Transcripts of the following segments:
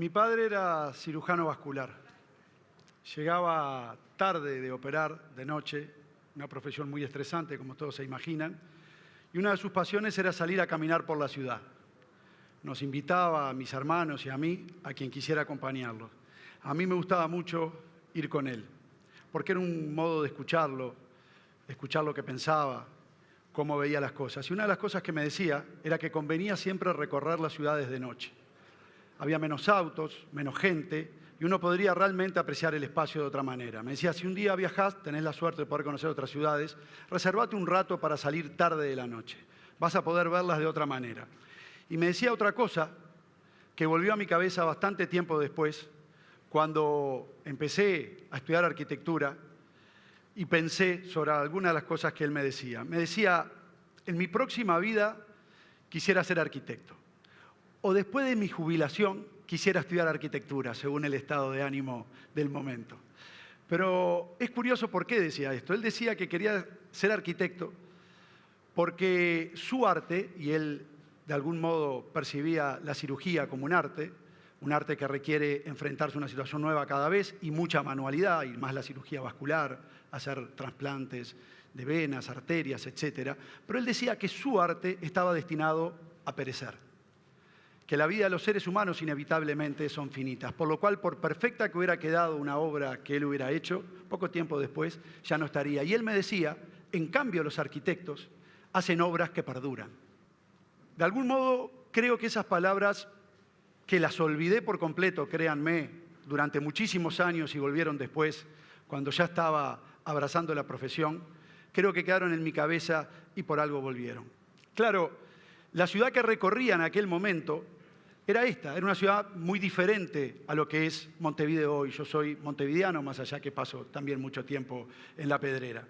Mi padre era cirujano vascular. Llegaba tarde de operar, de noche, una profesión muy estresante, como todos se imaginan, y una de sus pasiones era salir a caminar por la ciudad. Nos invitaba a mis hermanos y a mí, a quien quisiera acompañarlo. A mí me gustaba mucho ir con él, porque era un modo de escucharlo, escuchar lo que pensaba, cómo veía las cosas. Y una de las cosas que me decía era que convenía siempre recorrer las ciudades de noche. Había menos autos, menos gente, y uno podría realmente apreciar el espacio de otra manera. Me decía, si un día viajás, tenés la suerte de poder conocer otras ciudades, reservate un rato para salir tarde de la noche. Vas a poder verlas de otra manera. Y me decía otra cosa que volvió a mi cabeza bastante tiempo después, cuando empecé a estudiar arquitectura y pensé sobre algunas de las cosas que él me decía. Me decía, en mi próxima vida quisiera ser arquitecto. O después de mi jubilación quisiera estudiar arquitectura, según el estado de ánimo del momento. Pero es curioso por qué decía esto. Él decía que quería ser arquitecto porque su arte, y él de algún modo percibía la cirugía como un arte que requiere enfrentarse a una situación nueva cada vez y mucha manualidad, y más la cirugía vascular, hacer trasplantes de venas, arterias, etc. Pero él decía que su arte estaba destinado a perecer, que la vida de los seres humanos inevitablemente son finitas, por lo cual, por perfecta que hubiera quedado una obra que él hubiera hecho, poco tiempo después ya no estaría. Y él me decía, en cambio los arquitectos hacen obras que perduran. De algún modo, creo que esas palabras, que las olvidé por completo, créanme, durante muchísimos años y volvieron después, cuando ya estaba abrazando la profesión, creo que quedaron en mi cabeza y por algo volvieron. Claro, la ciudad que recorría en aquel momento era esta, era una ciudad muy diferente a lo que es Montevideo hoy. Yo soy montevideano, más allá que paso también mucho tiempo en La Pedrera.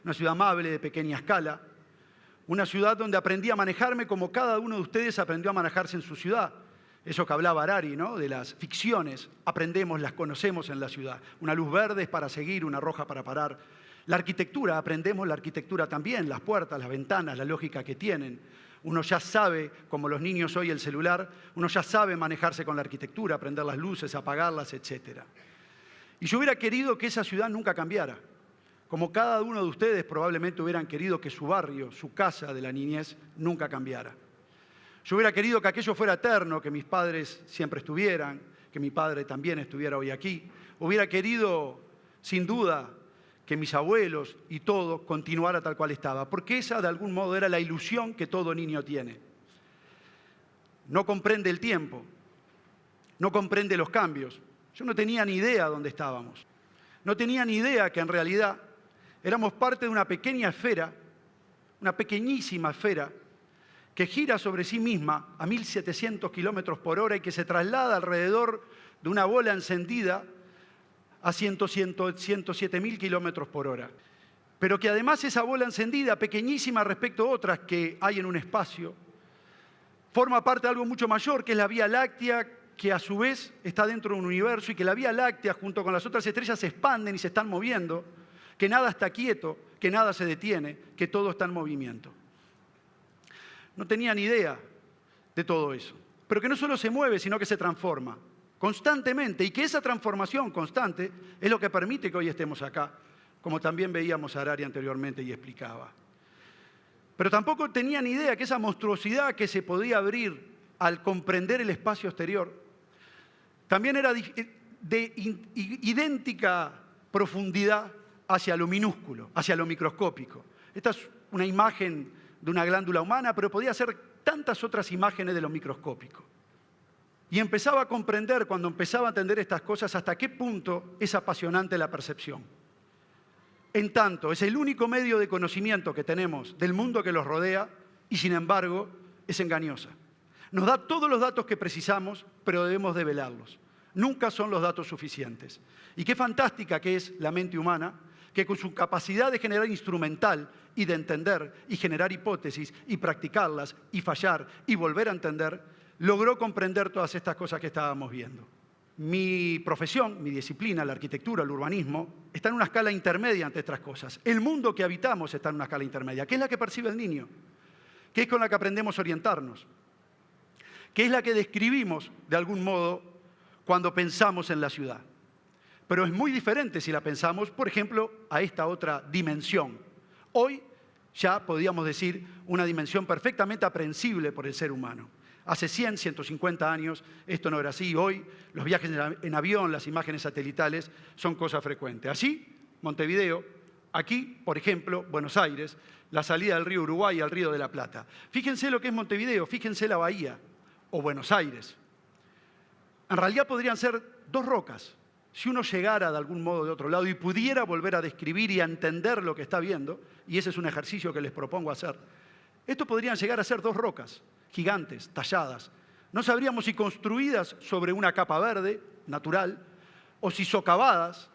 Una ciudad amable, de pequeña escala, una ciudad donde aprendí a manejarme como cada uno de ustedes aprendió a manejarse en su ciudad. Eso que hablaba Harari, ¿no? De las ficciones, aprendemos, las conocemos en la ciudad. Una luz verde es para seguir, una roja para parar. La arquitectura, aprendemos la arquitectura también, las puertas, las ventanas, la lógica que tienen. Uno ya sabe, como los niños hoy el celular, uno ya sabe manejarse con la arquitectura, prender las luces, apagarlas, etc. Y yo hubiera querido que esa ciudad nunca cambiara. Como cada uno de ustedes probablemente hubieran querido que su barrio, su casa de la niñez, nunca cambiara. Yo hubiera querido que aquello fuera eterno, que mis padres siempre estuvieran, que mi padre también estuviera hoy aquí. Hubiera querido, sin duda, que mis abuelos y todo continuara tal cual estaba, porque esa de algún modo era la ilusión que todo niño tiene. No comprende el tiempo, no comprende los cambios. Yo no tenía ni idea dónde estábamos. No tenía ni idea que en realidad éramos parte de una pequeña esfera, una pequeñísima esfera, que gira sobre sí misma a 1.700 kilómetros por hora y que se traslada alrededor de una bola encendida a 107.000 kilómetros por hora. Pero que además esa bola encendida, pequeñísima respecto a otras que hay en un espacio, forma parte de algo mucho mayor, que es la Vía Láctea, que a su vez está dentro de un universo, y que la Vía Láctea junto con las otras estrellas se expanden y se están moviendo, que nada está quieto, que nada se detiene, que todo está en movimiento. No tenía ni idea de todo eso, pero que no solo se mueve, sino que se transforma constantemente, y que esa transformación constante es lo que permite que hoy estemos acá, como también veíamos a Harari anteriormente y explicaba. Pero tampoco tenía ni idea que esa monstruosidad que se podía abrir al comprender el espacio exterior también era de idéntica profundidad hacia lo minúsculo, hacia lo microscópico. Esta es una imagen de una glándula humana, pero podía ser tantas otras imágenes de lo microscópico. Y empezaba a comprender, cuando empezaba a entender estas cosas, hasta qué punto es apasionante la percepción. En tanto, es el único medio de conocimiento que tenemos del mundo que los rodea y, sin embargo, es engañosa. Nos da todos los datos que precisamos, pero debemos develarlos. Nunca son los datos suficientes. Y qué fantástica que es la mente humana, que con su capacidad de generar instrumental y de entender y generar hipótesis y practicarlas y fallar y volver a entender, logró comprender todas estas cosas que estábamos viendo. Mi profesión, mi disciplina, la arquitectura, el urbanismo, está en una escala intermedia ante estas cosas. El mundo que habitamos está en una escala intermedia, que es la que percibe el niño, que es con la que aprendemos a orientarnos, que es la que describimos de algún modo cuando pensamos en la ciudad. Pero es muy diferente si la pensamos, por ejemplo, a esta otra dimensión. Hoy ya podríamos decir una dimensión perfectamente aprehensible por el ser humano. Hace 100, 150 años esto no era así. Hoy los viajes en avión, las imágenes satelitales son cosa frecuente. Así, Montevideo, aquí, por ejemplo, Buenos Aires, la salida del río Uruguay al río de la Plata. Fíjense lo que es Montevideo, fíjense la bahía o Buenos Aires. En realidad podrían ser dos rocas. Si uno llegara de algún modo de otro lado y pudiera volver a describir y a entender lo que está viendo, y ese es un ejercicio que les propongo hacer, estos podrían llegar a ser dos rocas gigantes, talladas. No sabríamos si construidas sobre una capa verde, natural, o si socavadas,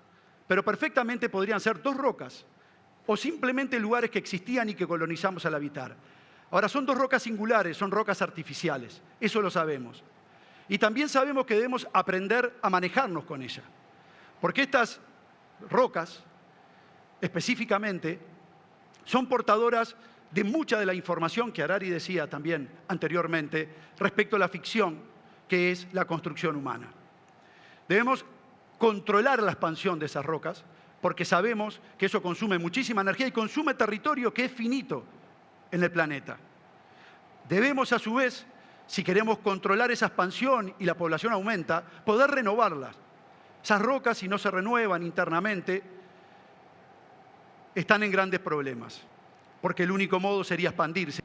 pero perfectamente podrían ser dos rocas, o simplemente lugares que existían y que colonizamos al habitar. Ahora, son dos rocas singulares, son rocas artificiales, eso lo sabemos. Y también sabemos que debemos aprender a manejarnos con ellas. Porque estas rocas, específicamente, son portadoras de mucha de la información que Harari decía también anteriormente respecto a la ficción que es la construcción humana. Debemos controlar la expansión de esas rocas porque sabemos que eso consume muchísima energía y consume territorio que es finito en el planeta. Debemos, a su vez, si queremos controlar esa expansión y la población aumenta, poder renovarlas. Esas rocas, si no se renuevan internamente, están en grandes problemas, porque el único modo sería expandirse.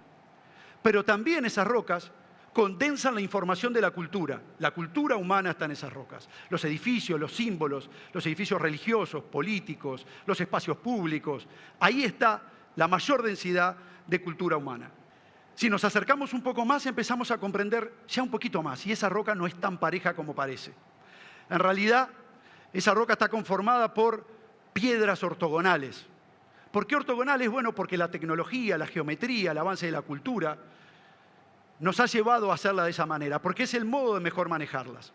Pero también esas rocas condensan la información de la cultura. La cultura humana está en esas rocas. Los edificios, los símbolos, los edificios religiosos, políticos, los espacios públicos. Ahí está la mayor densidad de cultura humana. Si nos acercamos un poco más, empezamos a comprender ya un poquito más, y esa roca no es tan pareja como parece. En realidad, esa roca está conformada por piedras ortogonales. ¿Por qué ortogonales? Bueno, porque la tecnología, la geometría, el avance de la cultura nos ha llevado a hacerla de esa manera, porque es el modo de mejor manejarlas.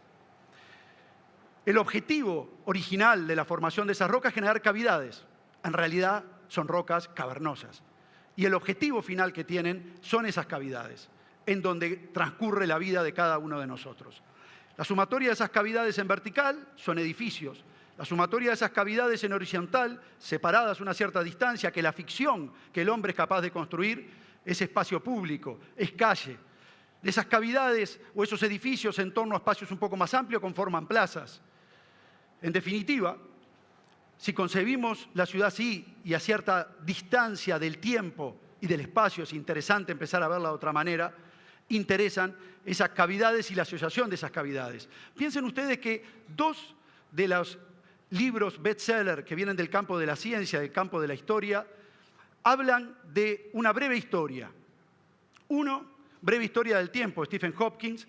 El objetivo original de la formación de esas rocas es generar cavidades. En realidad son rocas cavernosas. Y el objetivo final que tienen son esas cavidades, en donde transcurre la vida de cada uno de nosotros. La sumatoria de esas cavidades en vertical son edificios. La sumatoria de esas cavidades en horizontal, separadas a una cierta distancia, que la ficción que el hombre es capaz de construir es espacio público, es calle. De esas cavidades o esos edificios en torno a espacios un poco más amplios conforman plazas. En definitiva, si concebimos la ciudad así y a cierta distancia del tiempo y del espacio, es interesante empezar a verla de otra manera, interesan esas cavidades y la asociación de esas cavidades. Piensen ustedes que dos de los libros bestseller que vienen del campo de la ciencia, del campo de la historia, hablan de una breve historia. Uno, Breve historia del tiempo, Stephen Hopkins,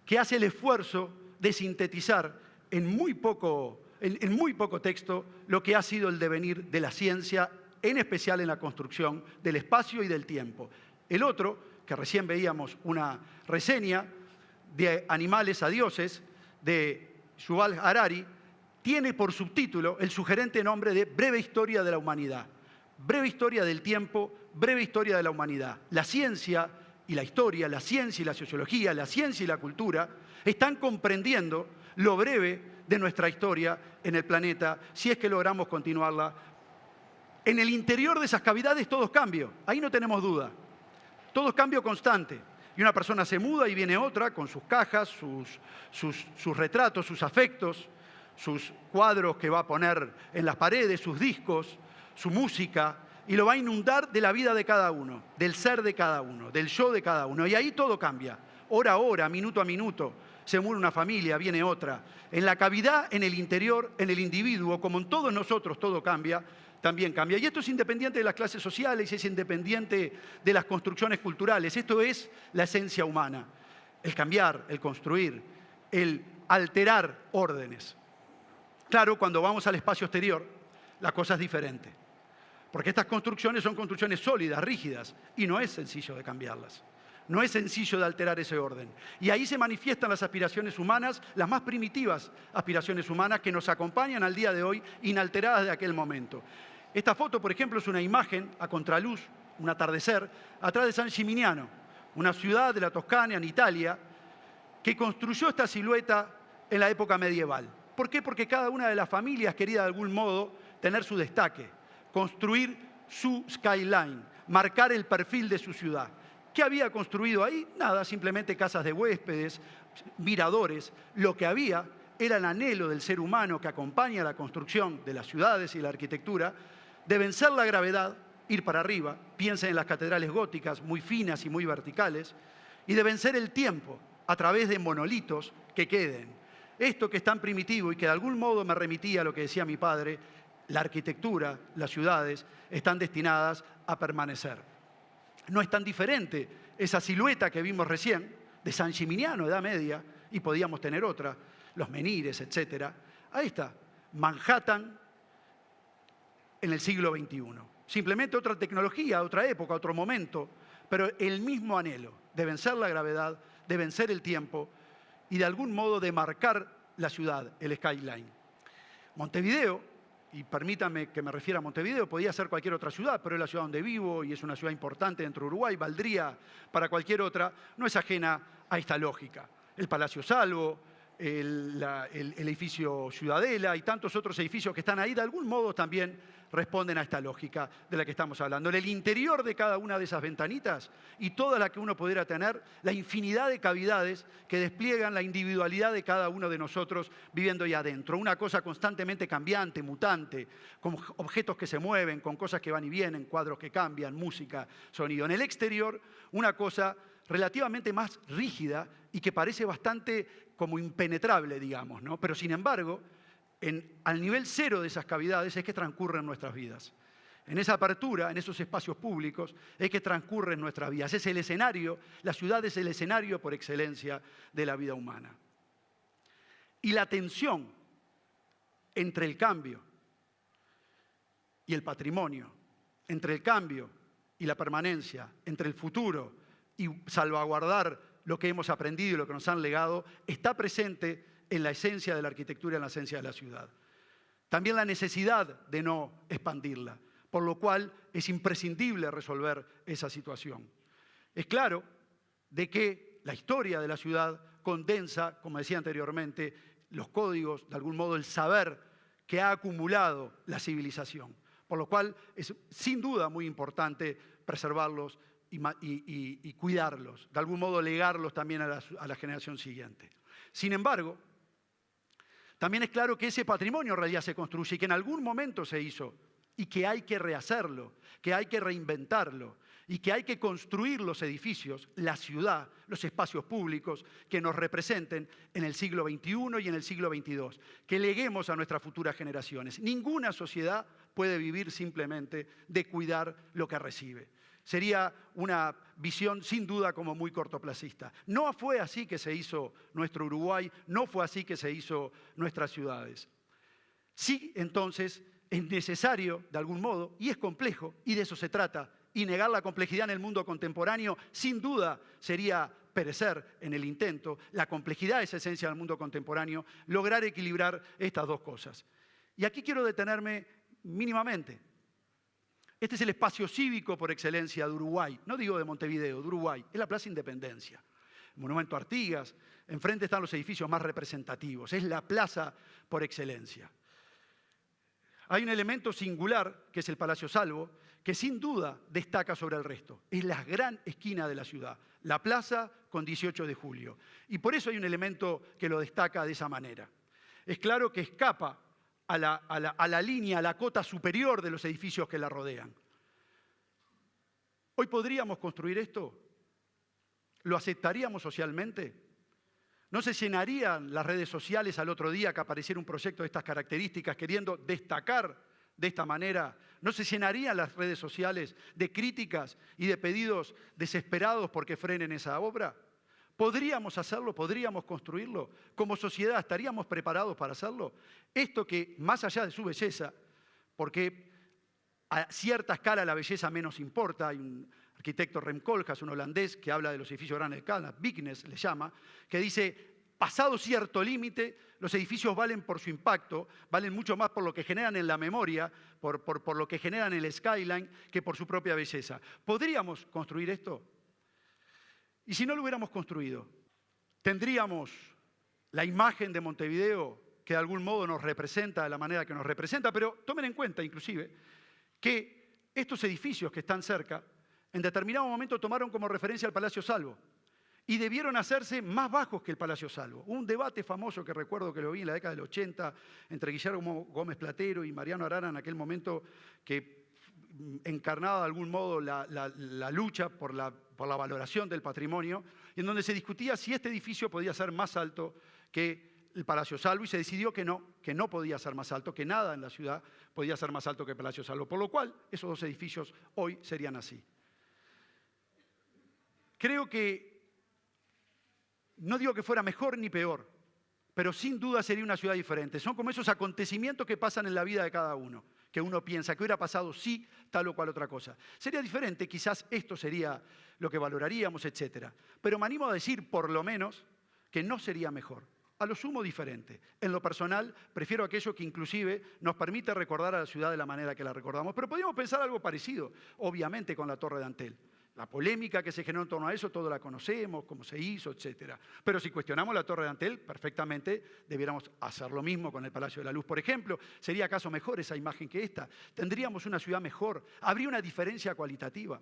que hace el esfuerzo de sintetizar en muy poco texto lo que ha sido el devenir de la ciencia, en especial en la construcción del espacio y del tiempo. El otro, que recién veíamos una reseña de Animales a Dioses, de Yuval Harari, tiene por subtítulo el sugerente nombre de Breve historia de la humanidad. Breve historia del tiempo, breve historia de la humanidad. La ciencia y la historia, la ciencia y la sociología, la ciencia y la cultura están comprendiendo lo breve de nuestra historia en el planeta, si es que logramos continuarla. En el interior de esas cavidades todo es cambio, ahí no tenemos duda. Todo es cambio constante. Y una persona se muda y viene otra con sus cajas, sus retratos, sus afectos, sus cuadros que va a poner en las paredes, sus discos, su música, y lo va a inundar de la vida de cada uno, del ser de cada uno, del yo de cada uno. Y ahí todo cambia, hora a hora, minuto a minuto. Se muere una familia, viene otra. En la cavidad, en el interior, en el individuo, como en todos nosotros todo cambia, también cambia. Y esto es independiente de las clases sociales, es independiente de las construcciones culturales. Esto es la esencia humana, el cambiar, el construir, el alterar órdenes. Claro, cuando vamos al espacio exterior, la cosa es diferente. Porque estas construcciones son construcciones sólidas, rígidas, y no es sencillo de cambiarlas. No es sencillo de alterar ese orden. Y ahí se manifiestan las aspiraciones humanas, las más primitivas aspiraciones humanas que nos acompañan al día de hoy, inalteradas de aquel momento. Esta foto, por ejemplo, es una imagen a contraluz, un atardecer, atrás de San Gimignano, una ciudad de la Toscana, en Italia, que construyó esta silueta en la época medieval. ¿Por qué? Porque cada una de las familias quería de algún modo tener su destaque, construir su skyline, marcar el perfil de su ciudad. ¿Qué había construido ahí? Nada, simplemente casas de huéspedes, miradores. Lo que había era el anhelo del ser humano que acompaña la construcción de las ciudades y la arquitectura de vencer la gravedad, ir para arriba, piensen en las catedrales góticas muy finas y muy verticales, y de vencer el tiempo a través de monolitos que queden. Esto que es tan primitivo y que de algún modo me remitía a lo que decía mi padre, la arquitectura, las ciudades, están destinadas a permanecer. No es tan diferente esa silueta que vimos recién, de San Gimignano, Edad Media, y podíamos tener otra, los menires, etc. Ahí está, Manhattan en el siglo XXI. Simplemente otra tecnología, otra época, otro momento, pero el mismo anhelo de vencer la gravedad, de vencer el tiempo y de algún modo de marcar la ciudad, el skyline. Montevideo, y permítanme que me refiera a Montevideo, podía ser cualquier otra ciudad, pero es la ciudad donde vivo y es una ciudad importante dentro de Uruguay, valdría para cualquier otra, no es ajena a esta lógica. El Palacio Salvo, el edificio Ciudadela y tantos otros edificios que están ahí, de algún modo también responden a esta lógica de la que estamos hablando. En el interior de cada una de esas ventanitas y toda la que uno pudiera tener, la infinidad de cavidades que despliegan la individualidad de cada uno de nosotros viviendo ahí adentro. Una cosa constantemente cambiante, mutante, con objetos que se mueven, con cosas que van y vienen, cuadros que cambian, música, sonido. En el exterior, una cosa relativamente más rígida y que parece bastante como impenetrable, digamos, ¿no? Pero sin embargo, al nivel cero de esas cavidades es que transcurren nuestras vidas. En esa apertura, en esos espacios públicos, es que transcurren nuestras vidas. Es el escenario, la ciudad es el escenario por excelencia de la vida humana. Y la tensión entre el cambio y el patrimonio, entre el cambio y la permanencia, entre el futuro y salvaguardar lo que hemos aprendido y lo que nos han legado, está presente en la esencia de la arquitectura y en la esencia de la ciudad. También la necesidad de no expandirla, por lo cual es imprescindible resolver esa situación. Es claro de que la historia de la ciudad condensa, como decía anteriormente, los códigos, de algún modo el saber que ha acumulado la civilización, por lo cual es sin duda muy importante preservarlos y cuidarlos, de algún modo legarlos también a la generación siguiente. Sin embargo, también es claro que ese patrimonio en realidad se construye y que en algún momento se hizo y que hay que rehacerlo, que hay que reinventarlo y que hay que construir los edificios, la ciudad, los espacios públicos que nos representen en el siglo XXI y en el siglo XXII, que leguemos a nuestras futuras generaciones. Ninguna sociedad puede vivir simplemente de cuidar lo que recibe. Sería una visión sin duda como muy cortoplacista. No fue así que se hizo nuestro Uruguay, no fue así que se hizo nuestras ciudades. Sí, entonces, es necesario de algún modo, y es complejo, y de eso se trata, y negar la complejidad en el mundo contemporáneo sin duda sería perecer en el intento. La complejidad es esencia del mundo contemporáneo, lograr equilibrar estas dos cosas. Y aquí quiero detenerme mínimamente. Este es el espacio cívico por excelencia de Uruguay, no digo de Montevideo, de Uruguay, es la Plaza Independencia. El Monumento a Artigas, enfrente están los edificios más representativos, es la plaza por excelencia. Hay un elemento singular, que es el Palacio Salvo, que sin duda destaca sobre el resto. Es la gran esquina de la ciudad, la plaza con 18 de julio. Y por eso hay un elemento que lo destaca de esa manera. Es claro que escapa a la línea, a la cota superior de los edificios que la rodean. ¿Hoy podríamos construir esto? ¿Lo aceptaríamos socialmente? ¿No se llenarían las redes sociales al otro día que apareciera un proyecto de estas características queriendo destacar de esta manera? ¿No se llenarían las redes sociales de críticas y de pedidos desesperados porque frenen esa obra? ¿Podríamos hacerlo? ¿Podríamos construirlo? Como sociedad, ¿estaríamos preparados para hacerlo? Esto que, más allá de su belleza, porque a cierta escala la belleza menos importa, hay un arquitecto Rem Koolhaas, un holandés, que habla de los edificios grandes escala, Bigness le llama, que dice, pasado cierto límite, los edificios valen por su impacto, valen mucho más por lo que generan en la memoria, por lo que generan en el skyline, que por su propia belleza. ¿Podríamos construir esto? Y si no lo hubiéramos construido, tendríamos la imagen de Montevideo que de algún modo nos representa de la manera que nos representa, pero tomen en cuenta inclusive que estos edificios que están cerca, en determinado momento tomaron como referencia al Palacio Salvo y debieron hacerse más bajos que el Palacio Salvo. Hubo un debate famoso que recuerdo que lo vi en la década del 80 entre Guillermo Gómez Platero y Mariano Arana en aquel momento, que encarnaba de algún modo la lucha por la valoración del patrimonio, y en donde se discutía si este edificio podía ser más alto que el Palacio Salvo, y se decidió que no podía ser más alto, que nada en la ciudad podía ser más alto que el Palacio Salvo, por lo cual esos dos edificios hoy serían así. Creo que, no digo que fuera mejor ni peor, pero sin duda sería una ciudad diferente. Son como esos acontecimientos que pasan en la vida de cada uno, que uno piensa que hubiera pasado sí, tal o cual otra cosa. Sería diferente, quizás esto sería lo que valoraríamos, etc. Pero me animo a decir, por lo menos, que no sería mejor. A lo sumo diferente. En lo personal, prefiero aquello que inclusive nos permite recordar a la ciudad de la manera que la recordamos. Pero podríamos pensar algo parecido, obviamente, con la Torre de Antel. La polémica que se generó en torno a eso, todos la conocemos, cómo se hizo, etc. Pero si cuestionamos la Torre de Antel, perfectamente debiéramos hacer lo mismo con el Palacio de la Luz, por ejemplo. ¿Sería acaso mejor esa imagen que esta? ¿Tendríamos una ciudad mejor? ¿Habría una diferencia cualitativa?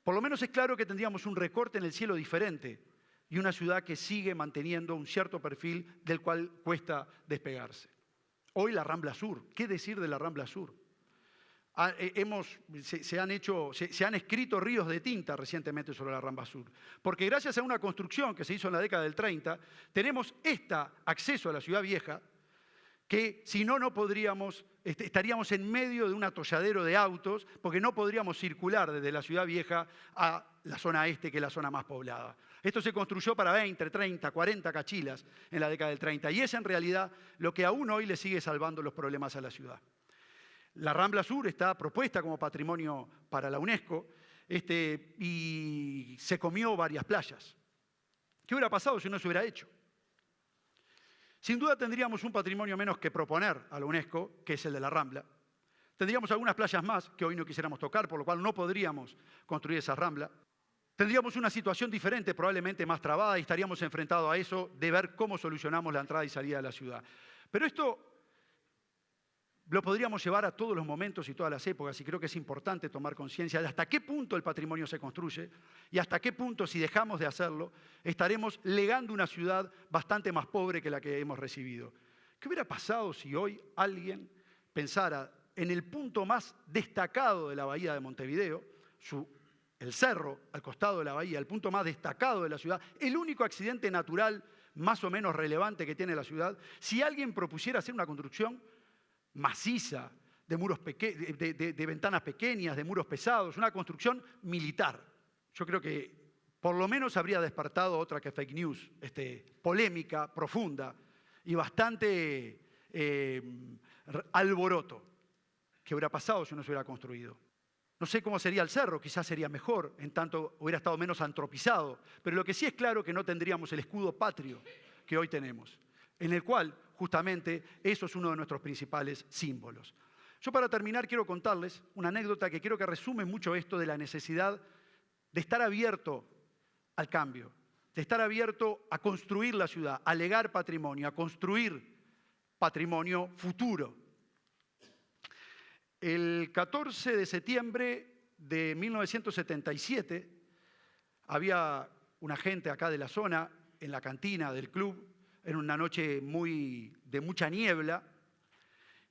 Por lo menos es claro que tendríamos un recorte en el cielo diferente y una ciudad que sigue manteniendo un cierto perfil del cual cuesta despegarse. Hoy la Rambla Sur, ¿qué decir de la Rambla Sur? Se han escrito ríos de tinta recientemente sobre la Rambla Sur, porque gracias a una construcción que se hizo en la década del 30, tenemos este acceso a la ciudad vieja, que si no, no podríamos, estaríamos en medio de un atolladero de autos, porque no podríamos circular desde la ciudad vieja a la zona este, que es la zona más poblada. Esto se construyó para 20, 30, 40 cachilas en la década del 30, y es en realidad lo que aún hoy le sigue salvando los problemas a la ciudad. La Rambla Sur está propuesta como patrimonio para la UNESCO y se comió varias playas. ¿Qué hubiera pasado si no se hubiera hecho? Sin duda tendríamos un patrimonio menos que proponer a la UNESCO, que es el de la Rambla. Tendríamos algunas playas más que hoy no quisiéramos tocar, por lo cual no podríamos construir esa Rambla. Tendríamos una situación diferente, probablemente más trabada, y estaríamos enfrentados a eso de ver cómo solucionamos la entrada y salida de la ciudad. Pero esto lo podríamos llevar a todos los momentos y todas las épocas, y creo que es importante tomar conciencia de hasta qué punto el patrimonio se construye y hasta qué punto, si dejamos de hacerlo, estaremos legando una ciudad bastante más pobre que la que hemos recibido. ¿Qué hubiera pasado si hoy alguien pensara en el punto más destacado de la bahía de Montevideo, el cerro al costado de la bahía, el punto más destacado de la ciudad, el único accidente natural más o menos relevante que tiene la ciudad, si alguien propusiera hacer una construcción maciza, de muros de ventanas pequeñas, de muros pesados, una construcción militar? Yo creo que por lo menos habría despertado otra que fake news, polémica, profunda y bastante alboroto. ¿Qué hubiera pasado si no se hubiera construido? No sé cómo sería el cerro, quizás sería mejor, en tanto hubiera estado menos antropizado, pero lo que sí es claro que no tendríamos el escudo patrio que hoy tenemos, en el cual justamente eso es uno de nuestros principales símbolos. Yo, para terminar, quiero contarles una anécdota que creo que resume mucho esto de la necesidad de estar abierto al cambio, de estar abierto a construir la ciudad, a legar patrimonio, a construir patrimonio futuro. El 14 de septiembre de 1977 había una gente acá de la zona, en la cantina del club, en una noche de mucha niebla,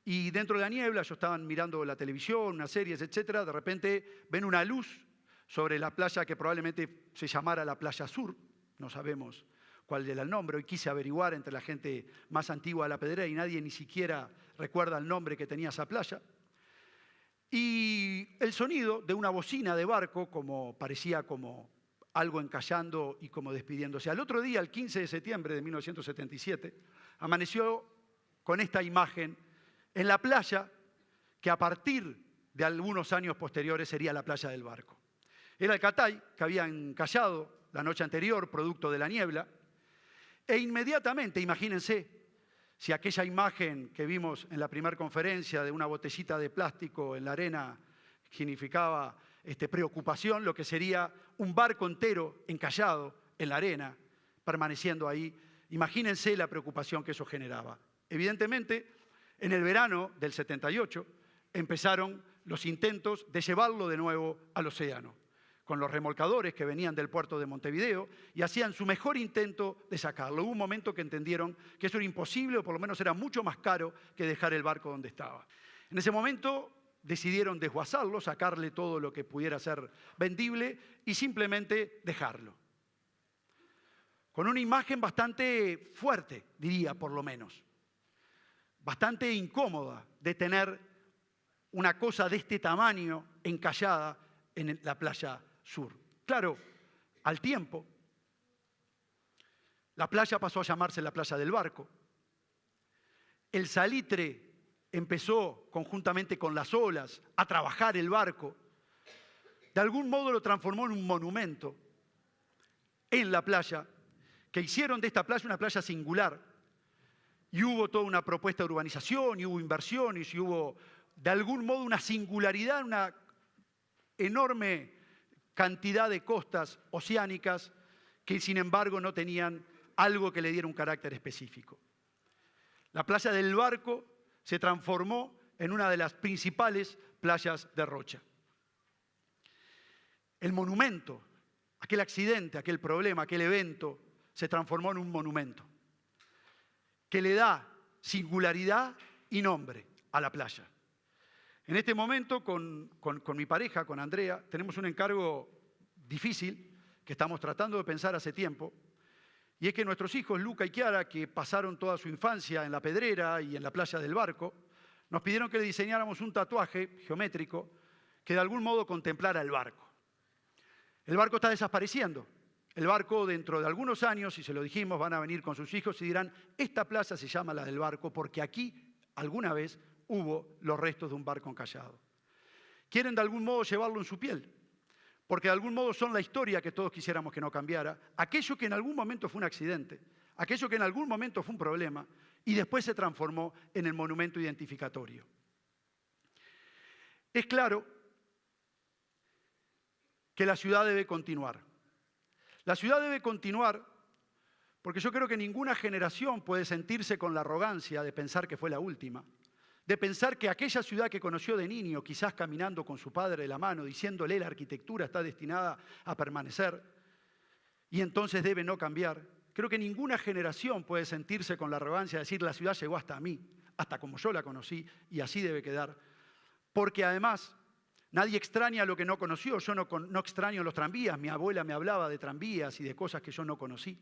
y dentro de la niebla, ellos estaban mirando la televisión, unas series, etc. De repente ven una luz sobre la playa que probablemente se llamara la Playa Sur, no sabemos cuál era el nombre. Hoy quise averiguar entre la gente más antigua de La Pedrera y nadie ni siquiera recuerda el nombre que tenía esa playa. Y el sonido de una bocina de barco, parecía como algo encallando y como despidiéndose. Al otro día, el 15 de septiembre de 1977, amaneció con esta imagen en la playa que a partir de algunos años posteriores sería la playa del barco. Era el Catay, que había encallado la noche anterior, producto de la niebla, e inmediatamente, imagínense, si aquella imagen que vimos en la primera conferencia de una botellita de plástico en la arena significaba preocupación, lo que sería un barco entero encallado en la arena, permaneciendo ahí Imagínense la preocupación que eso generaba. Evidentemente, en el verano del 78 empezaron los intentos de llevarlo de nuevo al océano, con los remolcadores que venían del puerto de Montevideo y hacían su mejor intento de sacarlo. Hubo un momento que entendieron que eso era imposible o por lo menos era mucho más caro que dejar el barco donde estaba. En ese momento decidieron desguazarlo, sacarle todo lo que pudiera ser vendible y simplemente dejarlo. Con una imagen bastante fuerte, diría por lo menos. Bastante incómoda de tener una cosa de este tamaño encallada en la playa sur. Claro, al tiempo, la playa pasó a llamarse la playa del barco. El salitre empezó, conjuntamente con las olas, a trabajar el barco. De algún modo lo transformó en un monumento en la playa, que hicieron de esta playa una playa singular. Y hubo toda una propuesta de urbanización, y hubo inversiones, y hubo de algún modo una singularidad, una enorme cantidad de costas oceánicas que sin embargo no tenían algo que le diera un carácter específico. La playa del barco se transformó en una de las principales playas de Rocha. El monumento, aquel accidente, aquel problema, aquel evento, se transformó en un monumento que le da singularidad y nombre a la playa. En este momento, con mi pareja, con Andrea, tenemos un encargo difícil que estamos tratando de pensar hace tiempo, y es que nuestros hijos, Luca y Chiara, que pasaron toda su infancia en la Pedrera y en la playa del barco, nos pidieron que le diseñáramos un tatuaje geométrico que de algún modo contemplara el barco. El barco está desapareciendo. El barco dentro de algunos años, si se lo dijimos, van a venir con sus hijos y dirán, esta plaza se llama la del barco porque aquí alguna vez hubo los restos de un barco encallado. Quieren de algún modo llevarlo en su piel, porque de algún modo son la historia que todos quisiéramos que no cambiara, aquello que en algún momento fue un accidente, aquello que en algún momento fue un problema y después se transformó en el monumento identificatorio. Es claro que la ciudad debe continuar. La ciudad debe continuar porque yo creo que ninguna generación puede sentirse con la arrogancia de pensar que fue la última, de pensar que aquella ciudad que conoció de niño, quizás caminando con su padre de la mano, diciéndole la arquitectura está destinada a permanecer y entonces debe no cambiar. Creo que ninguna generación puede sentirse con la arrogancia de decir la ciudad llegó hasta mí, hasta como yo la conocí y así debe quedar. Porque además nadie extraña lo que no conoció. Yo no extraño los tranvías. Mi abuela me hablaba de tranvías y de cosas que yo no conocí.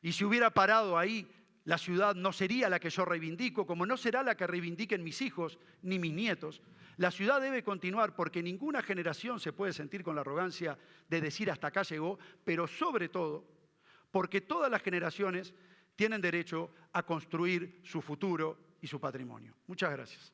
Y si hubiera parado ahí, la ciudad no sería la que yo reivindico, como no será la que reivindiquen mis hijos ni mis nietos. La ciudad debe continuar porque ninguna generación se puede sentir con la arrogancia de decir hasta acá llegó, pero sobre todo porque todas las generaciones tienen derecho a construir su futuro y su patrimonio. Muchas gracias.